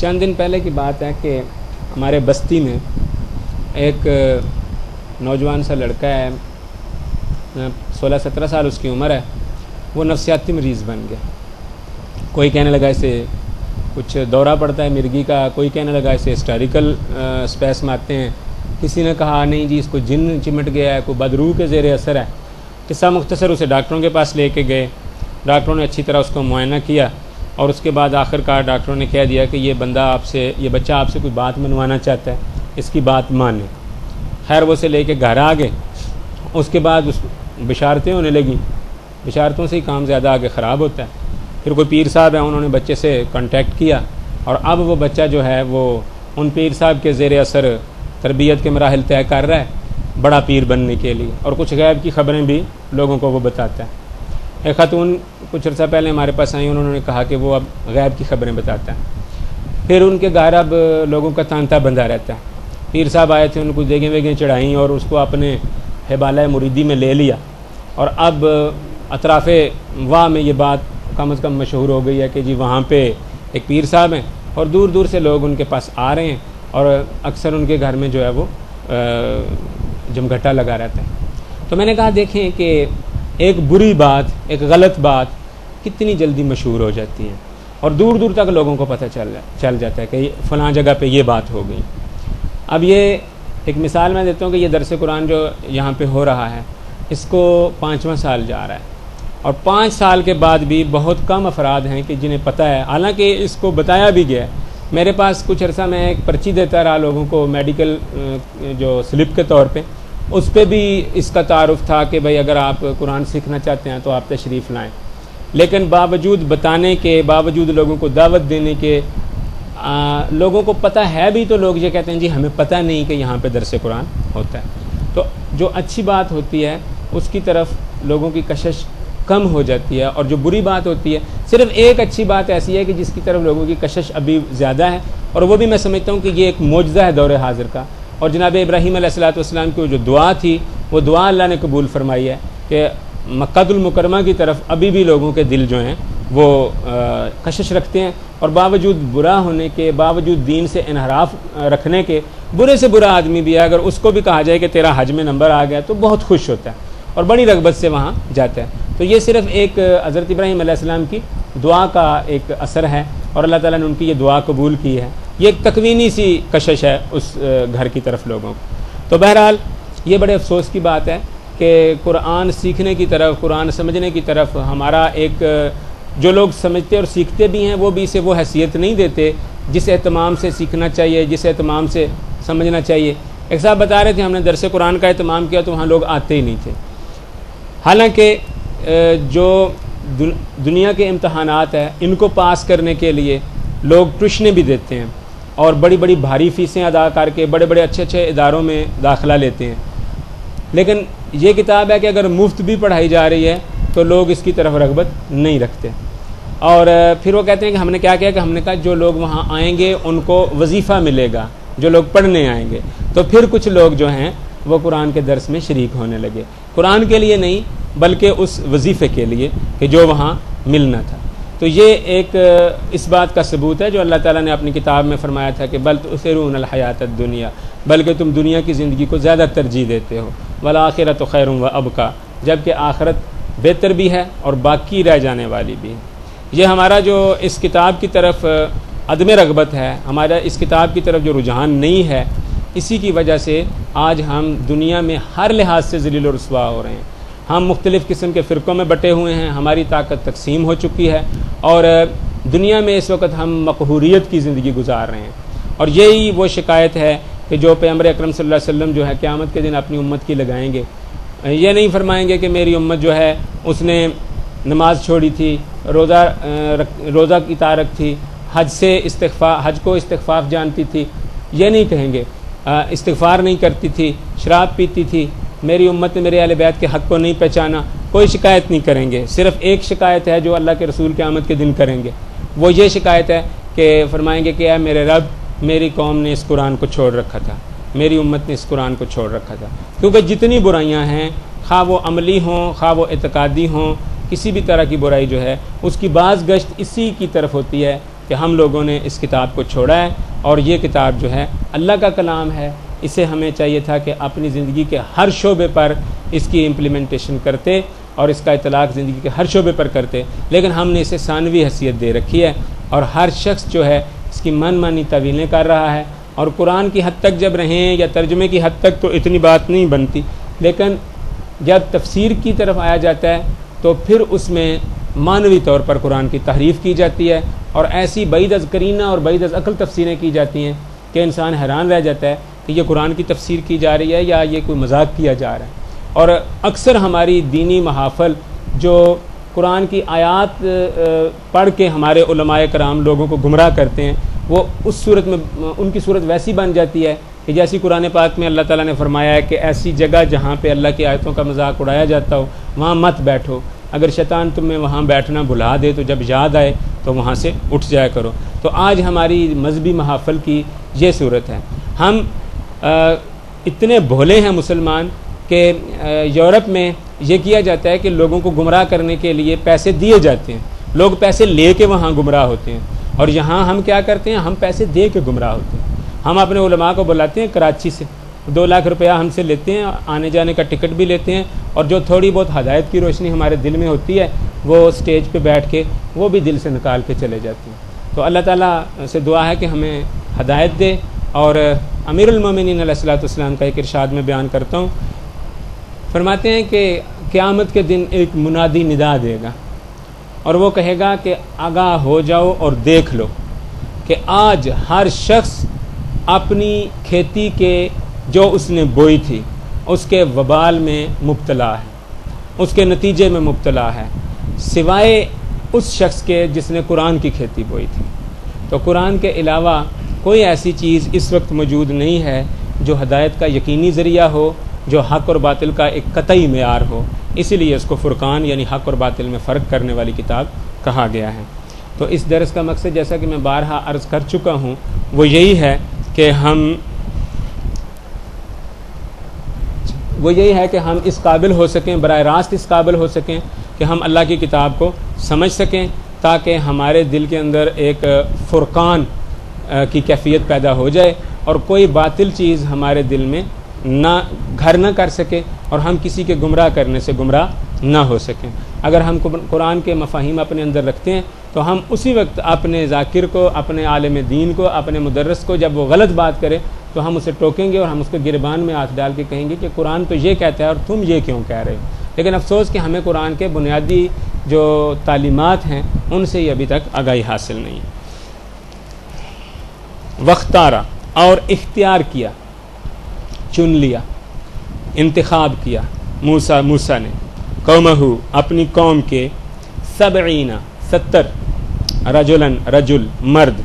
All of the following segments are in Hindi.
चंद दिन पहले की बात है कि हमारे बस्ती में एक नौजवान सा लड़का है, 16-17 साल उसकी उम्र है। वो नफसियाती मरीज़ बन गया। कोई कहने लगा इसे कुछ दौरा पड़ता है मिर्गी का, कोई कहने लगा इसे हिस्टोरिकल स्पेस्म आते हैं, किसी ने कहा नहीं जी इसको जिन चिमट गया है, कोई बदरूह के ज़ेरे असर है। किस्सा मुख्तसर उसे डॉक्टरों के पास लेके गए। डॉक्टरों ने अच्छी तरह उसको मुआयना किया और उसके बाद आखिरकार डॉक्टरों ने कह दिया कि ये बच्चा आपसे कोई बात मनवाना चाहता है, इसकी बात माने। खैर वो से लेके घर आ गए। उसके बाद उस बिशारतें होने लगी। बिशारतों से ही काम ज़्यादा आगे ख़राब होता है। फिर कोई पीर साहब हैं, उन्होंने बच्चे से कांटेक्ट किया और अब वो बच्चा जो है वो उन पीर साहब के ज़ेर असर तरबियत के मराहिल तय कर रहा है बड़ा पीर बनने के लिए, और कुछ गैब की ख़बरें भी लोगों को वो बताता है। एक खातून कुछ अर्सा पहले हमारे पास आई, उन्होंने कहा कि वो अब गैब की ख़बरें बताता है। फिर उनके घर अब लोगों का तांता बंधा रहता है। पीर साहब आए थे, उनको देगें वेगें चढ़ाई और उसको अपने हिबाला मुरीदी में ले लिया, और अब अतराफ़ वाह में ये बात कम अज़ कम मशहूर हो गई है कि जी वहाँ पे एक पीर साहब हैं और दूर दूर से लोग उनके पास आ रहे हैं और अक्सर उनके घर में जो है वो जमघटा लगा रहता है। तो मैंने कहा देखें कि एक बुरी बात, एक गलत बात कितनी जल्दी मशहूर हो जाती है और दूर दूर तक लोगों को पता चल जाता है कि फ़लाँ जगह पे ये बात हो गई। अब ये एक मिसाल मैं देता हूँ कि ये दरस कुरान जो यहाँ पे हो रहा है इसको 5वां साल जा रहा है और 5 साल के बाद भी बहुत कम अफराद हैं कि जिन्हें पता है, हालांकि इसको बताया भी गया है। मेरे पास कुछ अर्सा मैं एक पर्ची देता रहा लोगों को मेडिकल जो स्लिप के तौर पे, उस पर भी इसका तारुफ था कि भाई अगर आप कुरान सीखना चाहते हैं तो आप तशरीफ़ लाएँ, लेकिन बावजूद बताने के, बावजूद लोगों को दावत देने के, लोगों को पता है भी तो लोग ये कहते हैं जी हमें पता नहीं कि यहाँ पे दरस कुरान होता है। तो जो अच्छी बात होती है उसकी तरफ लोगों की कशिश कम हो जाती है, और जो बुरी बात होती है, सिर्फ एक अच्छी बात ऐसी है कि जिसकी तरफ लोगों की कशिश अभी ज़्यादा है, और वो भी मैं समझता हूँ कि ये एक मौजज़ा है दौर हाजिर का। और जनाब इब्राहीम अलैहिस्सलाम की जो दुआ थी वो दुआ अल्लाह ने कबूल फरमाई है कि मक्कातुल मुकरमा की तरफ अभी भी लोगों के दिल जो हैं वो कशिश रखते हैं, और बावजूद बुरा होने के, बावजूद दीन से इनहराफ रखने के, बुरे से बुरा आदमी भी है, अगर उसको भी कहा जाए कि तेरा हज में नंबर आ गया तो बहुत खुश होता है और बड़ी रग़बत से वहाँ जाता है। तो ये सिर्फ़ एक हज़रत इब्राहीम अलैहिस्सलाम की दुआ का एक असर है और अल्लाह ताला ने उनकी ये दुआ कबूल की है। ये एक तकवीनी सी कशिश है उस घर की तरफ लोगों को। तो बहरहाल ये बड़े अफसोस की बात है कि कुरान सीखने की तरफ, कुरान समझने की तरफ हमारा एक, जो लोग समझते और सीखते भी हैं वो भी इसे वो हैसियत नहीं देते जिस एहतमाम से सीखना चाहिए, जिस एहतमाम से समझना चाहिए। एक साहब बता रहे थे हमने दरस कुरान का एहतमाम किया तो वहाँ लोग आते ही नहीं थे। हालांकि जो दुनिया के इम्तहानात हैं इनको पास करने के लिए लोग ट्यूशनें भी देते हैं और बड़ी बड़ी भारी फ़ीसें अदा करके बड़े बड़े अच्छे अच्छे इदारों में दाखिला लेते हैं, लेकिन ये किताब है कि अगर मुफ्त भी पढ़ाई जा रही है तो लोग इसकी तरफ रग़बत नहीं रखते। और फिर वो कहते हैं कि हमने क्या किया कि हमने कहा जो लोग वहाँ आएंगे उनको वजीफ़ा मिलेगा, जो लोग पढ़ने आएंगे। तो फिर कुछ लोग जो हैं वो कुरान के दर्स में शरीक होने लगे, कुरान के लिए नहीं बल्कि उस वजीफ़े के लिए कि जो वहाँ मिलना था। तो ये एक इस बात का सबूत है जो अल्लाह ताला ने अपनी किताब में फ़रमाया था कि बल तुसिरून अल हयातद दुनिया, बल्कि तुम दुनिया की ज़िंदगी को ज़्यादा तरजीह देते हो, वल आखिरत खैरुम व अबका, जबकि आखिरत बेहतर भी है और बाकी रह जाने वाली भी है। ये हमारा जो इस किताब की तरफ अदम रग़बत है, हमारा इस किताब की तरफ जो रुझान नहीं है, इसी की वजह से आज हम दुनिया में हर लिहाज से ज़लील और रुस्वा हो रहे हैं। हम मुख्तलिफ़ किस्म के फ़िरक़ों में बटे हुए हैं, हमारी ताकत तकसीम हो चुकी है और दुनिया में इस वक्त हम मक़हूरियत की ज़िंदगी गुजार रहे हैं। और यही वो शिकायत है कि जो पैगंबर अकरम सल्लल्लाहु अलैहि वसल्लम जो है क़यामत के दिन अपनी उम्मत की लगाएंगे। ये नहीं फरमाएंगे कि मेरी उम्मत जो है उसने नमाज छोड़ी थी, रोज़ा की तारक थी, हज को इस्तिग़फ़ार जानती थी, ये नहीं कहेंगे। इस्तिग़फ़ार नहीं करती थी, शराब पीती थी, मेरी उम्मत ने मेरे अहले बैत के हक़ को नहीं पहचाना, कोई शिकायत नहीं करेंगे। सिर्फ़ एक शिकायत है जो अल्लाह के रसूल क़यामत के दिन करेंगे, वो ये शिकायत है कि फरमाएंगे कि यार मेरे रब, मेरी कौम ने इस कुरान को छोड़ रखा था, मेरी उम्मत ने इस कुरान को छोड़ रखा था। क्योंकि जितनी बुराइयां हैं, खा वो अमली हों, खा वो एतकादी हों, किसी भी तरह की बुराई जो है उसकी बाज़ गश्त इसी की तरफ होती है कि हम लोगों ने इस किताब को छोड़ा है। और ये किताब जो है अल्लाह का कलाम है, इसे हमें चाहिए था कि अपनी ज़िंदगी के हर शोबे पर इसकी इम्प्लीमेंटेशन करते और इसका इतलाक़ ज़िंदगी के हर शोबे पर करते, लेकिन हमने इसे सानवी हैसियत दे रखी है और हर शख्स जो है इसकी मनमानी तवीलें कर रहा है। और कुरान की हद तक जब रहें या तर्जुमे की हद तक तो इतनी बात नहीं बनती, लेकिन जब तफसीर की तरफ आया जाता है तो फिर उसमें मानवी तौर पर कुरान की तहरीफ़ की जाती है और ऐसी बैद अज़ करीना और बैद अज़ अक़ल तफसीरें की जाती हैं कि इंसान हैरान रह जाता है कि ये कुरान की तफसीर की जा रही है या ये कोई मजाक किया जा रहा है। और अक्सर हमारी दीनी महाफ़ल जो कुरान की आयत पढ़ के हमारे उलमाए कराम लोगों को गुमराह करते हैं, वो उस सूरत में उनकी सूरत वैसी बन जाती है कि जैसी कुरान पाक में अल्लाह ताला ने फरमाया है कि ऐसी जगह जहाँ पे अल्लाह की आयतों का मजाक उड़ाया जाता हो वहाँ मत बैठो। अगर शैतान तुम्हें वहाँ बैठना भुला दे तो जब याद आए तो वहाँ से उठ जाया करो। तो आज हमारी मजहबी महाफ़िल की ये सूरत है। हम इतने भोले हैं मुसलमान कि यूरोप में ये किया जाता है कि लोगों को गुमराह करने के लिए पैसे दिए जाते हैं, लोग पैसे ले के वहाँ गुमराह होते हैं। और यहाँ हम क्या करते हैं, हम पैसे दे के गुमराह होते हैं। हम अपने उलमा को बुलाते हैं कराची से, 2 लाख रुपया हमसे लेते हैं, आने जाने का टिकट भी लेते हैं, और जो थोड़ी बहुत हदायत की रोशनी हमारे दिल में होती है वो स्टेज पे बैठ के वो भी दिल से निकाल के चले जाते हैं। तो अल्लाह ताला से दुआ है कि हमें हदायत दे। और अमीरुल मोमिनीन अलैहिस्सलाम का एक इरशाद में बयान करता हूँ, फरमाते हैं कि क़यामत के दिन एक मुनादी निदा देगा और वो कहेगा कि आगाह हो जाओ और देख लो कि आज हर शख्स अपनी खेती के जो उसने बोई थी उसके वबाल में मुब्तला है, उसके नतीजे में मुब्तला है, सिवाय उस शख्स के जिसने कुरान की खेती बोई थी। तो कुरान के अलावा कोई ऐसी चीज़ इस वक्त मौजूद नहीं है जो हदायत का यकीनी ज़रिया हो, जो हक़ और बातिल का एक कतई मेयार हो। इसीलिए इसको फ़ुरक़ान यानी हक़ और बातिल में फ़र्क करने वाली किताब कहा गया है। तो इस दरस का मकसद, जैसा कि मैं बारहा अर्ज़ कर चुका हूँ, वो यही है कि हम इस काबिल हो सकें, बराह रास्त इस काबिल हो सकें कि हम अल्लाह की किताब को समझ सकें, ताकि हमारे दिल के अंदर एक फ़ुरक़ान की कैफियत पैदा हो जाए और कोई बातिल चीज़ हमारे दिल में ना घर न कर सके और हम किसी के गुमराह करने से गुमराह ना हो सकें। अगर हम कुरान के मफ़ाहिम अपने अंदर रखते हैं तो हम उसी वक्त अपने ज़ाकिर को, अपने आलिम दीन को, अपने मुदर्रिस को जब वो गलत बात करे तो हम उसे टोकेंगे और हम उसके गिरबान में हाथ डाल के कहेंगे कि कुरान तो ये कहता है और तुम ये क्यों कह रहे हो। लेकिन अफसोस कि हमें कुरान के बुनियादी जो तालीमात हैं उनसे ही अभी तक आगाही हासिल नहीं है। वख्तारा और इख्तियार किया, चुन लिया, इंतखाब किया मूसा ने कौमहू अपनी कौम के 70 रजुल मर्द,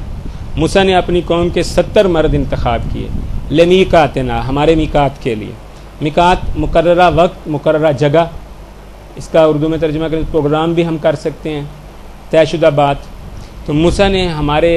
मूसा ने अपनी कौम के 70 मर्द इंतखाब किए, लेमीकातना हमारे मिकात के लिए। मिकात मुकर्ररा वक्त, मुकर्ररा जगह, इसका उर्दू में तर्जुमा करें प्रोग्राम भी हम कर सकते हैं, तयशुदा बात। तो मूसा ने हमारे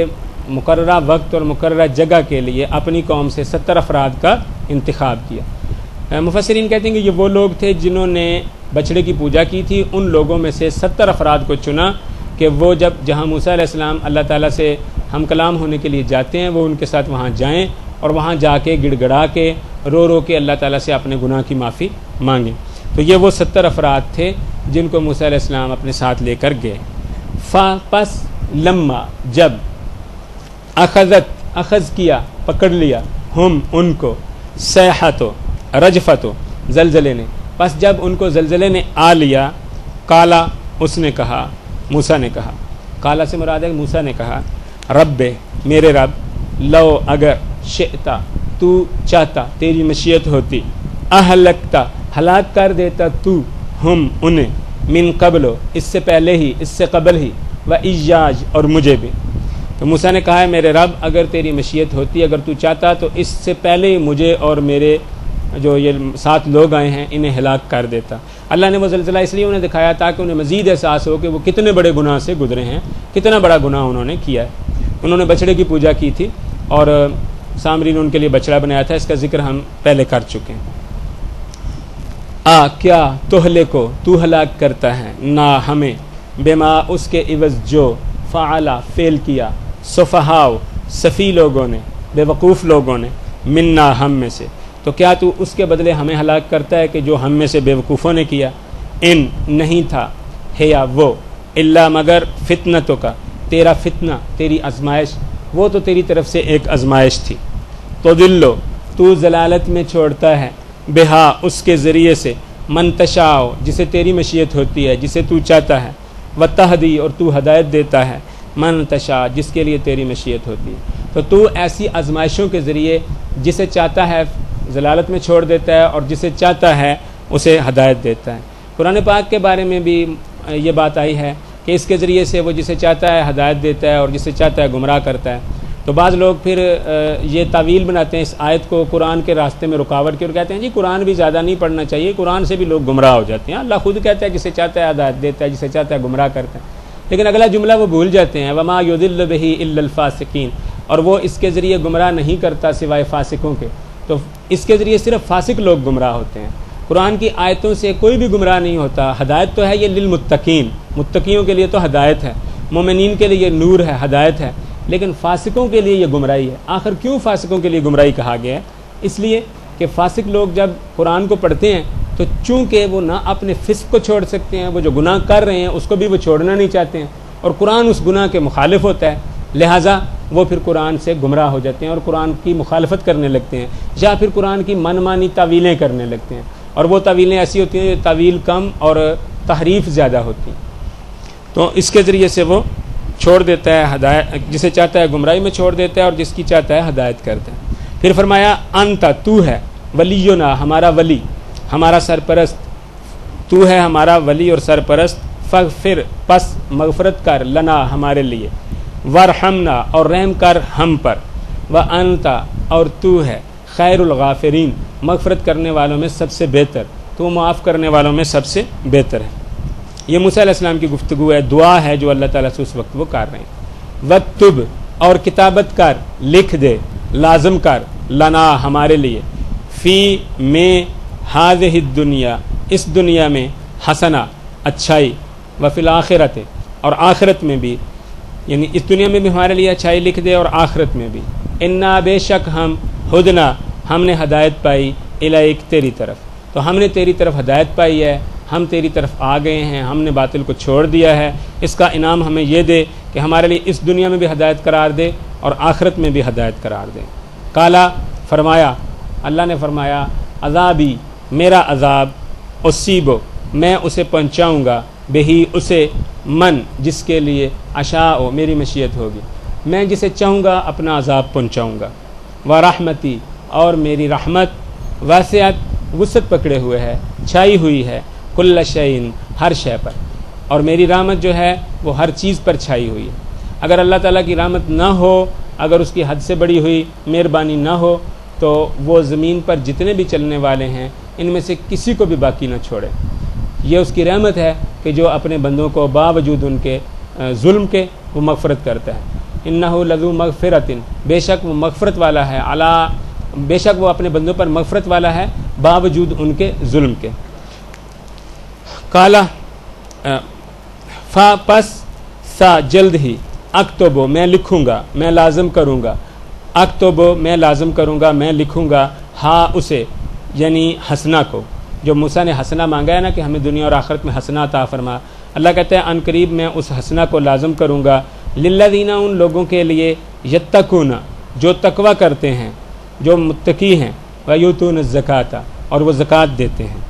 मुकर्ररा वक्त और मुकर्ररा जगह के लिए अपनी कौम से 70 अफराद का इंतखाब किया। मुफस्सिरीन कहते हैं कि ये वो लोग थे जिन्होंने बछड़े की पूजा की थी। उन लोगों में से 70 अफराद को चुना कि वो जब जहाँ मूसा अलैहिस्सलाम अल्लाह ताला से हम कलाम होने के लिए जाते हैं वो उनके साथ वहाँ जाएँ और वहाँ जाके गिड़गड़ा के रो के अल्लाह ताला से अपने गुनाह की माफ़ी मांगें। तो ये वो 70 अफराद थे जिनको मूसा अलैहिस्सलाम अपने साथ लेकर गए। पस लम्मा जब अखज़ किया, पकड़ लिया, हम उनको सैहतो रजफतो जलजले ने, बस जब उनको जलजले ने आ लिया, काला उसने कहा, मूसा ने कहा, काला से मुराद है मूसा ने कहा, रब्बे मेरे रब, लो अगर शिअता तू चाहता, तेरी मशीयत होती, अहलकता हलाक कर देता तू, हम उन्हें, मिन कबलो इससे पहले ही, इससे कबल ही, व इजाज और मुझे भी। तो मूसा ने कहा है मेरे रब अगर तेरी मशीयत होती, अगर तू चाहता तो इससे पहले ही मुझे और मेरे जो ये 7 लोग आए हैं इन्हें हलाक कर देता। अल्लाह ने वो ज़लज़ला इसलिए उन्हें दिखाया ताकि उन्हें मज़ीद एहसास हो कि वो कितने बड़े गुनाह से गुजरे हैं, कितना बड़ा गुनाह उन्होंने किया है। उन्होंने बछड़े की पूजा की थी और सामरी ने उनके लिए बछड़ा बनाया था, इसका जिक्र हम पहले कर चुके हैं। क्या तोहले को तू हलाक करता है ना हमें, बेमा उसके इवज़ जो फ़ाला फ़ेल किया, सफ़हाव सफ़ी लोगों ने, बेवकूफ़ लोगों ने, मिन्ना हम में से, तो क्या तू उसके बदले हमें हलाक करता है कि जो हम में से बेवकूफ़ों ने किया। इन नहीं था है या वो, इल्ला मगर फितनतों का, तेरा फितना, तेरी आजमाइश, वो तो तेरी तरफ से एक आजमाइश थी। तो दिल्लो तू जलालत में छोड़ता है, बेहा उसके ज़रिए से, मनतशाओ जिसे तेरी मशीयत होती है, जिसे तू चाहता है, व तहदी और तू हदायत देता है, मन तशा जिसके लिए तेरी मशीयत होती है। तो तू ऐसी आजमाइशों के ज़रिए जिसे चाहता है जलालत में छोड़ देता है और जिसे चाहता है उसे हदायत देता है। कुरान पाक के बारे में भी ये बात आई है कि इसके ज़रिए से वो जिसे चाहता है हदायत देता है और जिसे चाहता है गुमराह करता है। तो बाज़ लोग फिर ये तावील बनाते हैं इस आयत को कुरान के रास्ते में रुकावट की और कहते हैं जी कुरान भी ज़्यादा नहीं पढ़ना चाहिए, कुरान से भी लोग गुमराह हो जाते हैं। अल्लाह खुद कहता है जिसे चाहता है हदायत देता है, जिसे चाहता है गुमराह करता है। लेकिन अगला जुमला वो भूल जाते हैं, वमा युदिल्लु बिही इल्लल फासिकीन, और वो इसके ज़रिए गुमराह नहीं करता सिवाय फासिकों के। तो इसके ज़रिए सिर्फ फासिक लोग गुमराह होते हैं। कुरान की आयतों से कोई भी गुमराह नहीं होता। हदायत तो है ये लिल मुत्तकीन, मुत्तकियों के लिए तो हदायत है, मोमिनीन के लिए ये नूर है, हदायत है, लेकिन फासिकों के लिए ये गुमराही है। आखिर क्यों फासिकों के लिए गुमराही कहा गया है? इसलिए कि फासिक लोग जब कुरान को पढ़ते हैं तो चूँकि वो ना अपने फिस्क को छोड़ सकते हैं, वो जो गुनाह कर रहे हैं उसको भी वो छोड़ना नहीं चाहते हैं, और कुरान उस गुनाह के मुखालिफ होता है, लिहाजा वो फिर कुरान से गुमराह हो जाते हैं और कुरान की मुखालफत करने लगते हैं, या फिर कुरान की मनमानी तावीलें करने लगते हैं। और वो तावीलें ऐसी होती हैं तावील कम और तहरीफ ज़्यादा होती हैं। तो इसके ज़रिए से वो छोड़ देता है हदायत, जिसे चाहता है गुमराही में छोड़ देता है और जिसकी चाहता है हदायत करता है। फिर फरमाया अंता, तू है, वलीयुना, हमारा वली, हमारा सरपरस्त, तू है हमारा वली और सरपरस्त, फिर पस मगफरत कर, लना, हमारे लिए, वरहमना, और रहम कर हम पर, व अंता, और तू है, खैरुल गाफिरीन, मगफरत करने वालों में सबसे बेहतर, तो माफ़ करने वालों में सबसे बेहतर है। ये मूसा अलैहिस्सलाम की गुफ्तगू है, दुआ है जो अल्लाह ताला से उस वक्त वो कर रहे हैं। वक्तुब, और किताबत कर, लिख दे, लाजम कर, लना, हमारे लिए, फ़ी में हाज़िहि दुनिया, इस दुनिया में, हसना, अच्छाई, व फिल आखिरत, और आखिरत में भी, यानी इस दुनिया में भी हमारे लिए अच्छाई लिख दे और आखिरत में भी। इन्ना, बेशक हम, हुदना, हमने हदायत पाई, इलैक, तेरी तरफ, तो हमने तेरी तरफ हदायत पाई है, हम तेरी तरफ आ गए हैं, हमने बातिल को छोड़ दिया है। इसका इनाम हमें ये दे कि हमारे लिए इस दुनिया में भी हदायत करार दे और आखिरत में भी हदायत करार दे। काला, फरमाया, अल्लाह ने फरमाया, अज़ाबी, मेरा अज़ाब, उसीबो, मैं उसे पहुँचाऊँगा, बेही, उसे, मन, जिसके लिए, अशाओ, मेरी मशीयत होगी, मैं जिसे चाहूँगा अपना अज़ाब पहुँचाऊँगा, व रहमती, और मेरी रहमत, वासियत, वुसअत पकड़े हुए है, छाई हुई है, कुल्ल शैइन, हर शय पर, और मेरी रहमत जो है वो हर चीज़ पर छाई हुई है। अगर अल्लाह ताला की रहमत ना हो, अगर उसकी हद से बड़ी हुई मेहरबानी ना हो, तो वो ज़मीन पर जितने भी चलने वाले हैं इनमें से किसी को भी बाकी ना छोड़े। ये उसकी रहमत है कि जो अपने बंदों को बावजूद उनके जुल्म के वो मग़फ़रत करता है। इन्नहु लज़ू मग़फ़िरतिन, बेशक वो मग़फ़रत वाला है, अला, बेशक वो अपने बंदों पर मग़फ़रत वाला है बावजूद उनके जुल्म के। काला, फा, पस, सा, जल्द ही, अक्तुबो, मैं लिखूँगा, मैं लाजम करूँगा, अक्तुबो, मैं लाजम करूँगा, मैं लिखूँगा, हा, उसे, यानी हसना को, जो मूसा ने हसना मांगा है ना कि हमें दुनिया और आखिरत में हसना अता फरमा, अल्लाह कहता है अनकरीब मैं उस हसना को लाजम करूँगा, लिल्लज़ीना, उन लोगों के लिए, यत्तकूना, जो तकवा करते हैं, जो मुत्तकी हैं, व यूतून ज़काता, और वो ज़कात देते हैं।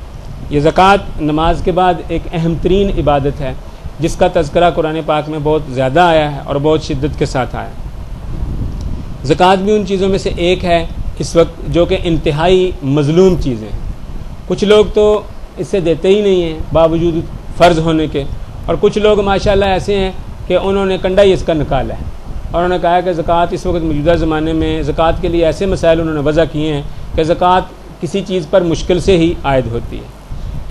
ये ज़कात नमाज के बाद एक अहम तरीन इबादत है जिसका तज़किरा कुरान पाक में बहुत ज़्यादा आया है और बहुत शिद्दत के साथ आया है। ज़कात भी उन चीज़ों में से एक है इस वक्त जो कि इंतहाई मज़लूम चीज़ें हैं। कुछ लोग तो इससे देते ही नहीं हैं बावजूद फ़र्ज़ होने के, और कुछ लोग माशाल्लाह ऐसे हैं कि उन्होंने कंडा ही इसका निकाला है और उन्होंने कहा कि ज़कात इस वक्त मौजूदा ज़माने में ज़कात के लिए ऐसे मसाइल उन्होंने वज़ा किए हैं कि ज़कात किसी चीज़ पर मुश्किल से ही आयद होती है।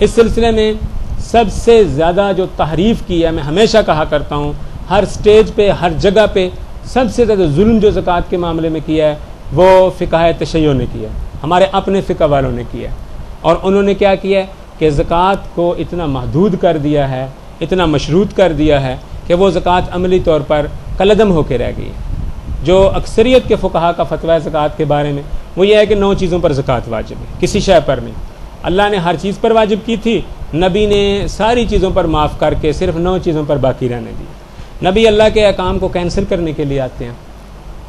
इस सिलसिले में सबसे ज़्यादा जो तहरीफ़ की है, मैं हमेशा कहा करता हूँ, हर स्टेज पे, हर जगह पे सबसे ज़्यादा जुल्म जो ज़कात के मामले में किया है वो फ़िक़ह तशय्युअ ने किया है, हमारे अपने फ़िक़ह वालों ने किया है। और उन्होंने क्या किया है कि ज़कात को इतना महदूद कर दिया है, इतना मशरूत कर दिया है कि वो ज़कात अमली तौर पर कलअदम होकर रह गई है। जो अक्सरियत के फ़ुक़हा का फ़तवा है ज़कात के बारे में वो ये है कि 9 चीज़ों पर ज़कात वाजिब है, किसी शय पर नहीं। अल्लाह ने हर चीज़ पर वाजिब की थी, नबी ने सारी चीज़ों पर माफ़ करके सिर्फ 9 चीज़ों पर बाकी रहने दी। नबी अल्लाह के अहकाम को कैंसिल करने के लिए आते हैं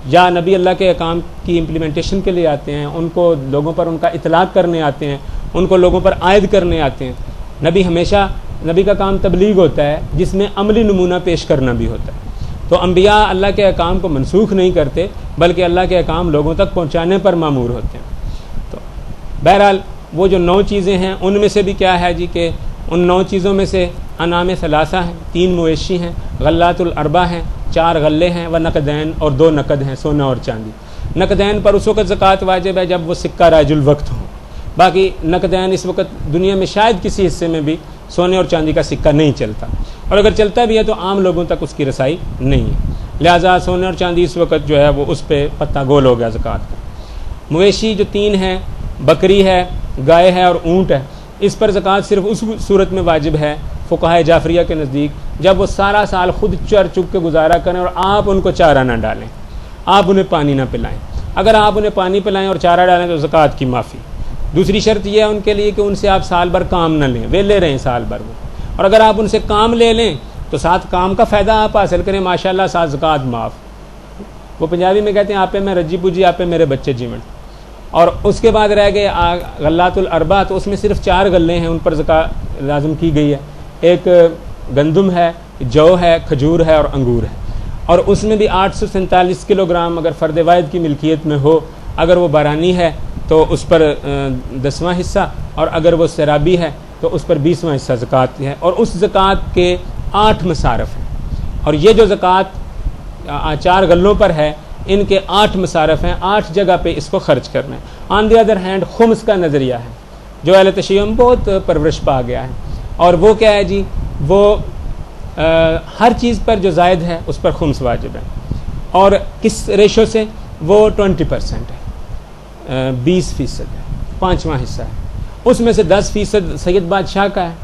या नबी अल्लाह के अहकाम की इम्प्लीमेंटेशन के लिए आते हैं, उनको लोगों पर उनका इतलाक़ करने आते हैं, उनको लोगों पर आयद करने आते हैं। नबी हमेशा, नबी का काम तबलीग होता है जिसमें अमली नमूना पेश करना भी होता है। तो अंबिया अल्लाह के अहकाम को मनसूख नहीं करते बल्कि अल्लाह के अहकाम लोगों तक पहुँचाने पर मामूर होते हैं। तो बहरहाल वो जो 9 चीज़ें हैं उनमें से भी क्या है जी कि उन 9 चीज़ों में से अनाम सलासा हैं, 3 मवेशी हैं, गल्लातुल अरबा हैं, 4 गल्ले हैं, व नकदैन और 2 नकद हैं, सोना और चांदी। नकदैन पर उस वक़्त ज़कात वाजिब है जब वो सिक्का राजुल वक्त हो। बाकी नकदैन इस वक्त दुनिया में शायद किसी हिस्से में भी सोने और चांदी का सिक्का नहीं चलता, और अगर चलता भी है तो आम लोगों तक उसकी रसाई नहीं है। लिहाजा सोने और चांदी इस वक्त जो है वो उस पर पत्ता गोल हो गया ज़कात का। मवेशी जो 3 हैं, बकरी है, गाय है और ऊँट है, इस पर ज़कात सिर्फ उस सूरत में वाजिब है फ़ुक़हा जाफरिया के नज़दीक जब वो सारा साल खुद चर चुग के गुजारा करें और आप उनको चारा ना डालें, आप उन्हें पानी ना पिलाएं। अगर आप उन्हें पानी पिलाएं और चारा डालें तो ज़कात की माफ़ी। दूसरी शर्त यह है उनके लिए कि उनसे आप साल भर काम न लें, वेले रहें साल भर में, और अगर आप उनसे काम ले लें तो साथ काम का फ़ायदा आप हासिल करें, माशाल्लाह, साथ ज़कात माफ़। वो पंजाबी में कहते हैं आपे मैं रज्जी पूजी, आपे मेरे बच्चे जीवन। और उसके बाद रह गए गल्लातुल अरबा, तो उसमें सिर्फ 4 गल्ले हैं, उन पर ज़कात लाज़िम की गई है। एक गंदम है, जौ है, खजूर है और अंगूर है, और उसमें भी 847 किलोग्राम अगर फ़र्द वाहिद की मिल्कियत में हो। अगर वो बारानी है तो उस पर 10वां हिस्सा, और अगर वो सराबी है तो उस पर 20वां हिस्सा ज़कात है, और उस ज़कात के 8 मसारफ़ हैं। और ये जो ज़कात 4 गल्लों पर है, इनके 8 मसारफ़ हैं, 8 जगह पे इसको खर्च करना है। ऑन द अदर हैंड खुम्स का नज़रिया है जो अहले तशय्युअ में बहुत परवरिश पा गया है, और वो क्या है जी, वो हर चीज़ पर जो ज़ायद है उस पर खुम्स वाजिब है। और किस रेशो से? वो 20% है, 20% है, 5वां हिस्सा है। उसमें से 10% सैयद बादशाह का है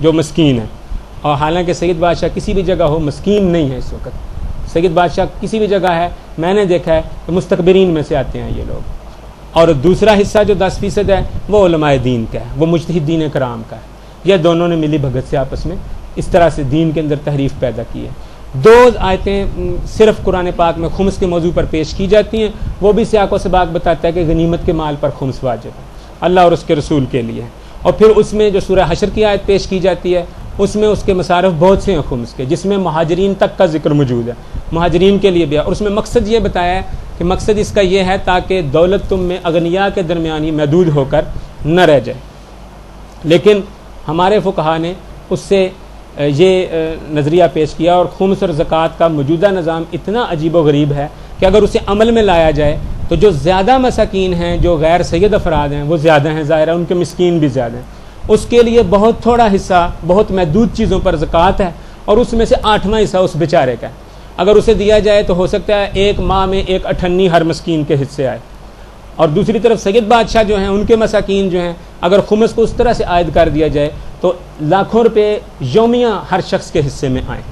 जो मस्कीन है, और हालांकि सैयद बादशाह किसी भी जगह हो मस्कीन नहीं है इस वक्त। सैयद बादशाह किसी भी जगह है, मैंने देखा है तो मुस्तकबिरीन में से आते हैं ये लोग। और दूसरा हिस्सा जो 10% है वो उलमाए दीन का है, वो मुजतहिदीन कराम का है। यह दोनों ने मिली भगत से आपस में इस तरह से दीन के अंदर तहरीफ पैदा की है। 2 आयतें सिर्फ कुरान पाक में खुम्स के मौजू पर पेश की जाती हैं, वो भी सियाक़ो सबाक़ बताता है कि गनीमत के माल पर खुम्स वाजिब है, अल्लाह और उसके रसूल के लिए। और फिर उसमें जो सूरह हशर की आयत पेश की जाती है उसमें उसके मसारफ बहुत से हैं खुम्स के, जिसमें महाजरीन तक का जिक्र मौजूद है, महाजरीन के लिए भी है। और उसमें मकसद ये बताया है कि मकसद इसका ये है ताकि दौलत तुम में अगनिया के दरमियान ही महदूद होकर न रह जाए। लेकिन हमारे फ़ुक़हा ने उससे ये नज़रिया पेश किया, और खुम्स और ज़कात का मौजूदा निज़ाम इतना अजीब व गरीब है कि अगर उसे अमल में लाया जाए तो जो ज़्यादा मसाकीन हैं, जो गैर सैयद अफराद हैं, वो ज़्यादा हैं, ज़ाहिर है उनके मिस्कीन भी ज़्यादा हैं। उसके लिए बहुत थोड़ा हिस्सा, बहुत महदूद चीज़ों पर ज़कात है, और उसमें से 8वां हिस्सा उस बेचारे का है। अगर उसे दिया जाए तो हो सकता है 1 माह में 1 अठन्नी हर मस्कीन के हिस्से आए। और दूसरी तरफ सैयद बादशाह जो हैं, उनके मसाकीन जो हैं, अगर खुम्स को उस तरह से आयद कर दिया जाए तो लाखों रुपये यौमिया हर शख्स के हिस्से में आए।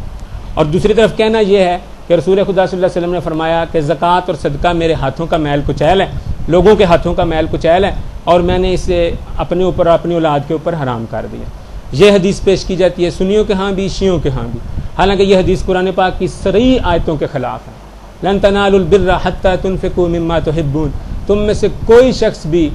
और दूसरी तरफ कहना यह है कि रसूल खुदा सल्लल्लाहु अलैहि वसल्लम ने फरमाया कि ज़कात और सदका मेरे हाथों का मैल कुचैल है, लोगों के हाथों का मैल कुचैल है, और मैंने इसे अपने ऊपर और अपनी औलाद के ऊपर हराम कर दिया। यह हदीस पेश की जाती है सुन्नियों के यहाँ भी, शियों के यहाँ भी। हालांकि यह हदीस कुरान पाक की सरी आयतों के ख़िलाफ़ है। लन तनालुल बिर्रा हत्ता तुनफ़िकू मिम्मा तुहिब्बून, तुम में से कोई शख्स भी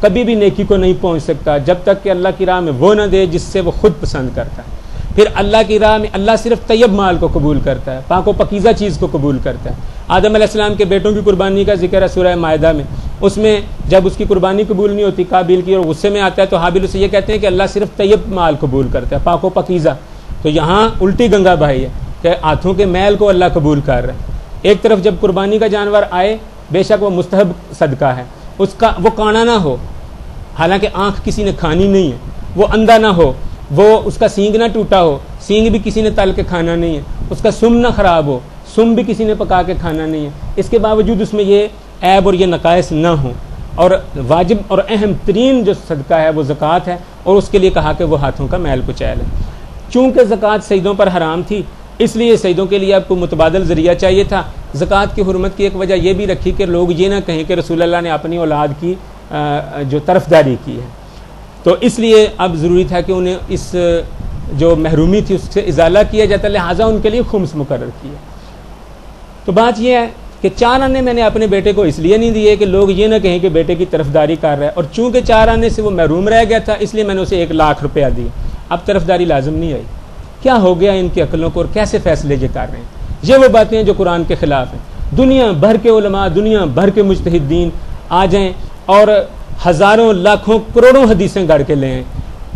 कभी भी नेकी को नहीं पहुँच सकता जब तक कि अल्लाह की राह में वो न दे जिससे वो खुद पसंद करता है। फिर अल्लाह की राह में अल्लाह सिर्फ तैयब माल को कबूल करता है, पाक व पकीज़ा चीज़ को कबूल करता है। आदम अलैहिस्सलाम के बेटों की कुर्बानी का जिक्र है सूरह मायदा में। उसमें जब उसकी कुर्बानी कबूल नहीं होती काबिल की और गुस्से में आता है तो हाबिल उसे ये कहते हैं कि अल्लाह सिर्फ तैयब माल कबूल करता है, पाक व पकीज़ा। तो यहाँ उल्टी गंगा भाई है कि हाथों के मैल को अल्लाह कबूल कर रहा है। एक तरफ जब कुर्बानी का जानवर आए, बेशक वो मुस्तहब सदका है, उसका वो काना ना हो, हालांकि आँख किसी ने खानी नहीं है, वो अंधा ना हो, वो उसका सींग ना टूटा हो, सींग भी किसी ने तल के खाना नहीं है, उसका सुम ना ख़राब हो, सुम भी किसी ने पका के खाना नहीं है। इसके बावजूद उसमें ये ऐब और ये नकाइस ना हो। और वाजिब और अहम तरीन जो सदका है वो ज़कात है, और उसके लिए कहा कि वो हाथों का मैल कुचैल है। चूँकि ज़कात सईदों पर हराम थी, इसलिए सईदों के लिए आपको मुतबादल ज़रिया चाहिए था। ज़कात की हुर्मत की एक वजह यह भी रखी कि लोग ये ना कहें कि रसूल अल्लाह ने अपनी औलाद की जो तरफदारी की है, तो इसलिए अब ज़रूरी था कि उन्हें इस जो महरूमी थी उससे इजाला किया जाता, लिहाजा उनके लिए खुम्स मुकर्रर किया। तो बात यह है कि 4 आने मैंने अपने बेटे को इसलिए नहीं दिए कि लोग ये ना कहें कि बेटे की तरफदारी कर रहा है, और चूँकि 4 आने से वो महरूम रह गया था इसलिए मैंने उसे 1 लाख रुपया दिए। अब तरफदारी लाजम नहीं आई। क्या हो गया इनकी अक्लों को, और कैसे फैसले ये कर रहे हैं? ये वो बातें हैं जो कुरान के ख़िलाफ़ हैं। दुनिया भर के उलमा, दुनिया भर के मुजतहिदीन आ जाएं और हज़ारों लाखों करोड़ों हदीसें गढ़ के लें,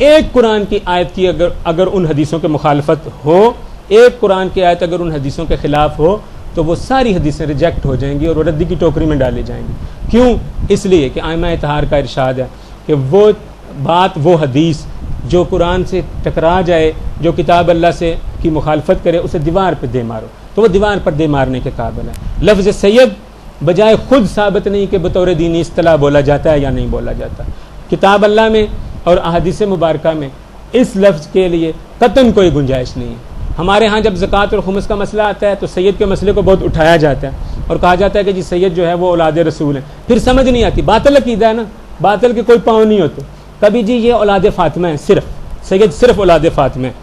एक कुरान की आयत की अगर उन हदीसों के मुखालफत हो, एक कुरान की आयत अगर उन हदीसों के खिलाफ हो, तो वो सारी हदीसें रिजेक्ट हो जाएंगी और रद्दी की टोकरी में डाली जाएंगी। क्यों? इसलिए कि आइमा इत्तिहार का इरशाद है कि वो बात, वो हदीस जो कुरान से टकरा जाए, जो किताब अल्लाह से की मुखालफत करे, उसे दीवार पर दे मारो, तो वो दीवार पर दे मारने के काबिल है। लफ्ज़ सैयद बजाय खुद साबित नहीं कि बतौर दीनी इस्तिलाह बोला जाता है या नहीं बोला जाता। किताब अल्लाह में और अहादीस मुबारका में इस लफ्ज़ के लिए कतन कोई गुंजाइश नहीं है। हमारे यहाँ जब ज़कात और खुमस का मसला आता है तो सैयद के मसले को बहुत उठाया जाता है और कहा जाता है कि जी सैयद जो है वो औलाद रसूल है। फिर समझ नहीं आती, बातिल अकीदा है ना, बातिल के कोई पाँव नहीं होते। कभी जी ये औलाद फ़ातिमा है, सिर्फ सैयद सिर्फ औलाद फ़ातिमा है।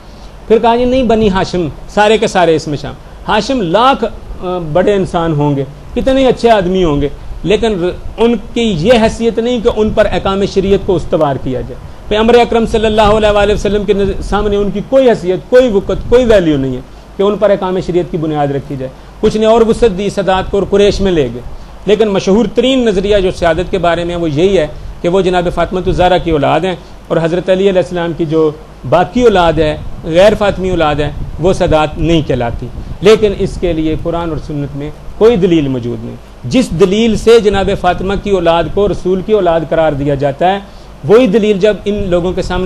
फिर कहा जी नहीं, बनी हाशिम सारे के सारे इसमें शाम। हाशिम लाख बड़े इंसान होंगे, कितने अच्छे आदमी होंगे, लेकिन उनकी ये हैसियत नहीं कि उन पर अहकाम शरीयत को उस्तवार किया जाए। पैगंबर अकरम सल्लल्लाहु अलैहि वसल्लम के सामने उनकी कोई हैसियत, कोई वक़्त, कोई वैल्यू नहीं है कि उन पर अहकाम शरीयत की बुनियाद रखी जाए। कुछ ने और वसत दी, सदात को और कुरैश में ले गए। लेकिन मशहूर तरीन नज़रिया जो सियादत के बारे में है वो यही है कि वो जनाब फ़ातिमा ज़हरा की औलाद हैं और हज़रत अली अलैहिस्सलाम की जो बाकी औलाद है, गैर फ़ातिमी औलाद है, वो सदात नहीं कहलाती। लेकिन इसके लिए कुरान और सुन्नत में कोई दलील मौजूद नहीं। जिस दलील से जनाब फ़ातिमा की औलाद को रसूल की औलाद करार दिया जाता है, वही दलील जब इन लोगों के सामने